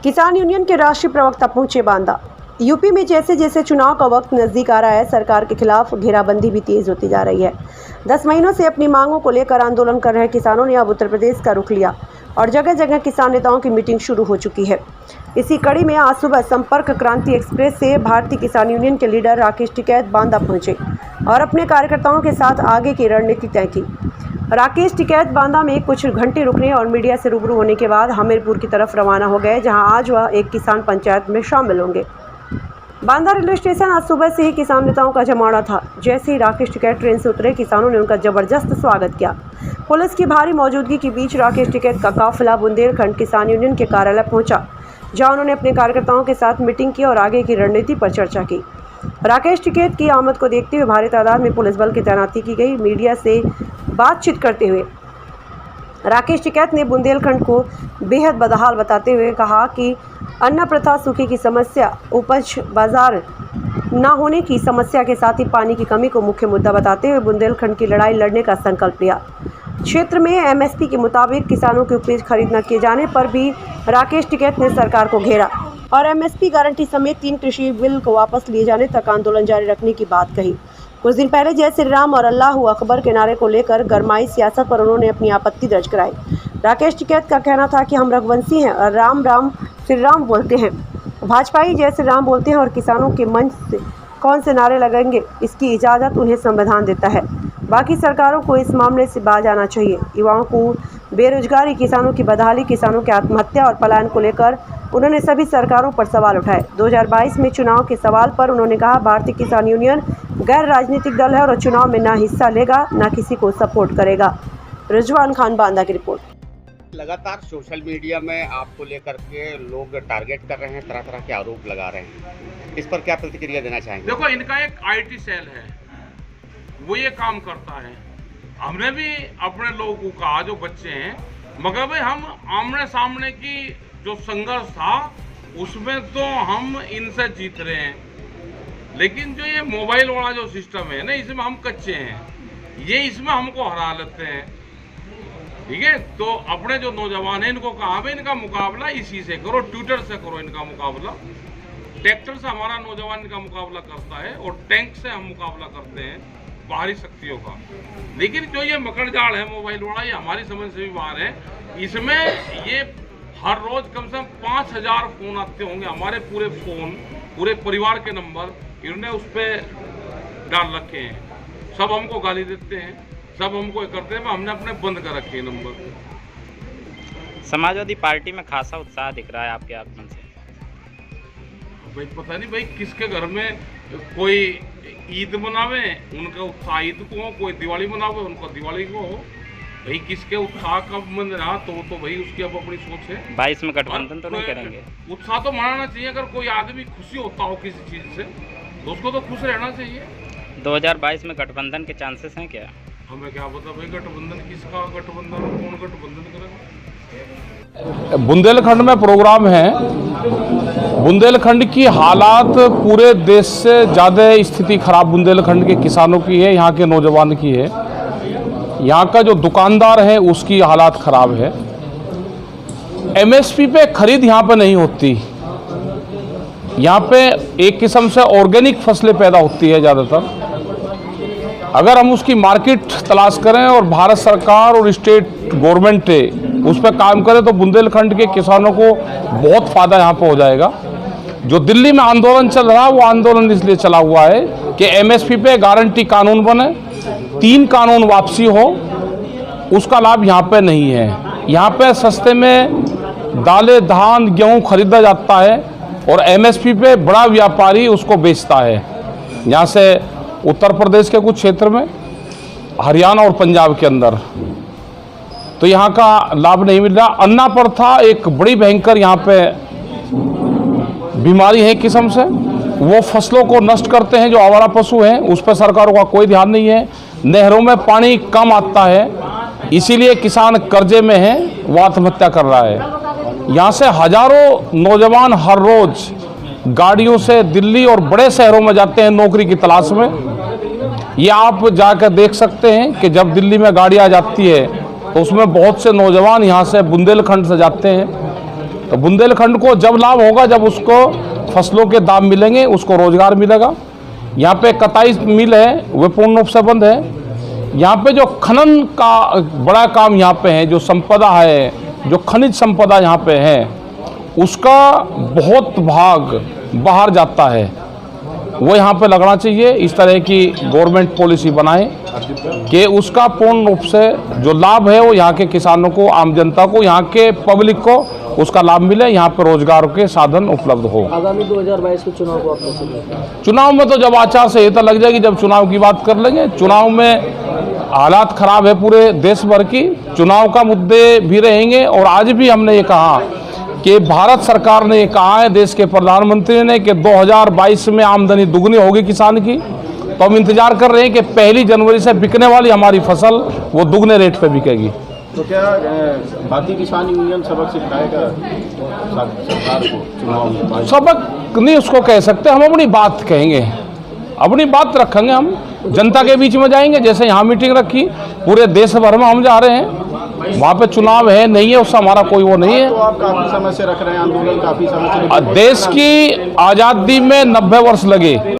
किसान यूनियन के राष्ट्रीय प्रवक्ता पहुंचे बांदा। यूपी में जैसे जैसे चुनाव का वक्त नजदीक आ रहा है, सरकार के खिलाफ घेराबंदी भी तेज होती जा रही है। 10 महीनों से अपनी मांगों को लेकर आंदोलन कर रहे किसानों ने अब उत्तर प्रदेश का रुख लिया और जगह जगह किसान नेताओं की मीटिंग शुरू हो चुकी है। इसी कड़ी में आज सुबह संपर्क क्रांति एक्सप्रेस से भारतीय किसान यूनियन के लीडर राकेश टिकैत बांदा पहुंचे और अपने कार्यकर्ताओं के साथ आगे की रणनीति तय की। राकेश टिकैत बांदा में कुछ घंटे रुकने और मीडिया से रूबरू होने के बाद हमीरपुर की तरफ रवाना हो गए, जहां आज वह एक किसान पंचायत में शामिल होंगे। बांदा रेलवे स्टेशन आज सुबह से ही किसान नेताओं का जमावड़ा था। जैसे ही राकेश टिकैत ट्रेन से उतरे, किसानों ने उनका जबरदस्त स्वागत किया। पुलिस की भारी मौजूदगी के बीच राकेश टिकैत का काफिला बुंदेलखंड किसान यूनियन के कार्यालय पहुंचा, जहां उन्होंने अपने कार्यकर्ताओं के साथ मीटिंग की और आगे की रणनीति पर चर्चा की। राकेश टिकैत की आमद को देखते हुए भारी तादाद में पुलिस बल की तैनाती की गई। मीडिया से बातचीत करते हुए राकेश टिकैत ने बुंदेलखंड को बेहद बदहाल बताते हुए कहा कि अन्न प्रथा, सूखे की समस्या, उपज बाजार न होने की समस्या के साथ ही पानी की कमी को मुख्य मुद्दा बताते हुए बुंदेलखंड की लड़ाई लड़ने का संकल्प लिया। क्षेत्र में एमएसपी के मुताबिक किसानों के उपज खरीद न किए जाने पर भी राकेश टिकैत ने सरकार को घेरा और एमएसपी गारंटी समेत 3 कृषि बिल को वापस लिए जाने तक आंदोलन जारी रखने की बात कही। कुछ दिन पहले जय श्री राम और अल्लाह अकबर के नारे को लेकर गरमाई सियासत पर उन्होंने अपनी आपत्ति दर्ज कराई। राकेश टिकैत का कहना था कि हम रघुवंशी हैं और राम राम श्री राम बोलते हैं, भाजपाई जय श्री राम बोलते हैं और किसानों के मंच से कौन से नारे लगेंगे, इसकी इजाज़त उन्हें संविधान देता है। बाकी सरकारों को इस मामले से बाज आना चाहिए। युवाओं को बेरोजगारी, किसानों की बदहाली, किसानों की आत्महत्या और पलायन को लेकर उन्होंने सभी सरकारों पर सवाल उठाए। 2022 में चुनाव के सवाल पर उन्होंने कहा, भारतीय किसान यूनियन गैर राजनीतिक दल है और चुनाव में ना हिस्सा लेगा, ना किसी को सपोर्ट करेगा। रिजवान खान, बांदा की रिपोर्ट। लगातार सोशल मीडिया में आपको लेकर के लोग टारगेट कर रहे हैं, तरह तरह के आरोप लगा रहे हैं, इस पर क्या प्रतिक्रिया देना चाहेंगे? देखो, इनका एक आईटी सेल है, वो ये काम करता है। हमने भी अपने लोगों को कहा, जो बच्चे हैं, मगर भाई हम आमने सामने की जो संघर्ष था उसमें तो हम इनसे जीत रहे हैं, लेकिन जो ये मोबाइल वाला जो सिस्टम है ना, इसमें हम कच्चे हैं, ये इसमें हमको हरा लेते हैं। ठीक है, तो अपने जो नौजवान हैं इनको कहा भाई इनका मुकाबला इसी से करो, ट्विटर से करो इनका मुकाबला। ट्रैक्टर से हमारा नौजवान इनका मुकाबला करता है और टैंक से हम मुकाबला करते हैं बाहरी शक्तियों का। लेकिन जो ये मकड़ जाल है मोबाइल वाला, ये हमारी समझ से भी बाहर है। इसमें ये हर रोज कम से कम 5000 फोन आते होंगे, हमारे पूरे फोन, पूरे परिवार के नंबर इन्होंने उस पर डाल रखे हैं। सब हमको गाली देते हैं, सब हमको करते हैं, हमने अपने बंद कर रखे हैं नंबर। समाजवादी पार्टी में खासा उत्साह दिख रहा है आपके आगमन से। भाई पता नहीं भाई किसके घर में कोई ईद मनावे, उनका उत्साह ईद को हो, कोई दिवाली मनावे, उनका दिवाली को हो। भाई किसके उत्साह कब मन रहा तो भाई उसकी अब अपनी सोच है। 22 में गठबंधन तो नहीं करेंगे? उत्साह तो मनाना चाहिए। अगर कोई आदमी खुशी होता हो किसी चीज से तो उसको तो खुश रहना चाहिए। 2022 में गठबंधन के चांसेस हैं क्या? हमें क्या पता भाई गठबंधन किसका, गठबंधन कौन गठबंधन करेगा। बुंदेलखंड में प्रोग्राम है। बुंदेलखंड की हालात पूरे देश से ज़्यादा स्थिति खराब बुंदेलखंड के किसानों की है, यहाँ के नौजवान की है, यहाँ का जो दुकानदार है उसकी हालात खराब है। एमएसपी पे खरीद यहाँ पे नहीं होती। यहाँ पे एक किस्म से ऑर्गेनिक फसलें पैदा होती है ज़्यादातर। अगर हम उसकी मार्केट तलाश करें और भारत सरकार और स्टेट गवर्नमेंट उस पर काम करें तो बुंदेलखंड के किसानों को बहुत फ़ायदा यहाँ पे हो जाएगा। जो दिल्ली में आंदोलन चल रहा है वो आंदोलन इसलिए चला हुआ है कि एमएसपी पे गारंटी कानून बने, 3 कानून वापसी हो, उसका लाभ यहाँ पे नहीं है। यहाँ पे सस्ते में दालें, धान, गेहूँ खरीदा जाता है और एमएसपी पे बड़ा व्यापारी उसको बेचता है। यहाँ से उत्तर प्रदेश के कुछ क्षेत्र में, हरियाणा और पंजाब के अंदर, तो यहाँ का लाभ नहीं मिल रहा। अन्ना प्रथा एक बड़ी भयंकर यहाँ पे बीमारी है किस्म से, वो फसलों को नष्ट करते हैं। जो आवारा पशु हैं उस पर सरकारों का कोई ध्यान नहीं है। नहरों में पानी कम आता है, इसीलिए किसान कर्जे में है, वो आत्महत्या कर रहा है। यहाँ से हजारों नौजवान हर रोज गाड़ियों से दिल्ली और बड़े शहरों में जाते हैं नौकरी की तलाश में। ये आप जाकर देख सकते हैं कि जब दिल्ली में गाड़ी आ जाती है तो उसमें बहुत से नौजवान यहाँ से बुंदेलखंड से जाते हैं। तो बुंदेलखंड को जब लाभ होगा जब उसको फसलों के दाम मिलेंगे, उसको रोजगार मिलेगा। यहाँ पे कताई मिल है वे पूर्ण रूप से बंद है। यहाँ पे जो खनन का बड़ा काम यहाँ पे है, जो संपदा है, जो खनिज संपदा यहाँ पे है, उसका बहुत भाग बाहर जाता है, वो यहाँ पे लगना चाहिए। इस तरह की गवर्नमेंट पॉलिसी बनाए कि उसका पूर्ण रूप से जो लाभ है वो यहाँ के किसानों को, आम जनता को, यहाँ के पब्लिक को उसका लाभ मिले, यहाँ पर रोजगार के साधन उपलब्ध हो। आगामी 2022 के चुनाव को आप कैसे देखते हैं? चुनाव में तो जब आचार संहिता लग जाएगी, जब चुनाव की बात कर लेंगे। चुनाव में हालात खराब है पूरे देश भर की, चुनाव का मुद्दे भी रहेंगे। और आज भी हमने ये कहा कि भारत सरकार ने ये कहा है, देश के प्रधानमंत्री ने, कि 2022 में आमदनी दुगनी होगी किसान की। तो हम इंतजार कर रहे हैं कि 1 जनवरी से बिकने वाली हमारी फसल वो दुगने रेट पे बिकेगी। तो क्या भारतीय किसान यूनियन सबक सिखाएगा सरकार को चुनाव में? सबक नहीं उसको कह सकते, हम अपनी बात कहेंगे, अपनी बात रखेंगे। हम जनता के बीच में जाएंगे, जैसे यहाँ मीटिंग रखी, पूरे देश भर में हम जा रहे हैं। वहाँ पे चुनाव है नहीं है उससे हमारा कोई वो नहीं है। तो आप काफी समय से रख रहे हैं आंदोलन, काफी समय से देश की आज़ादी में 90 वर्ष लगे।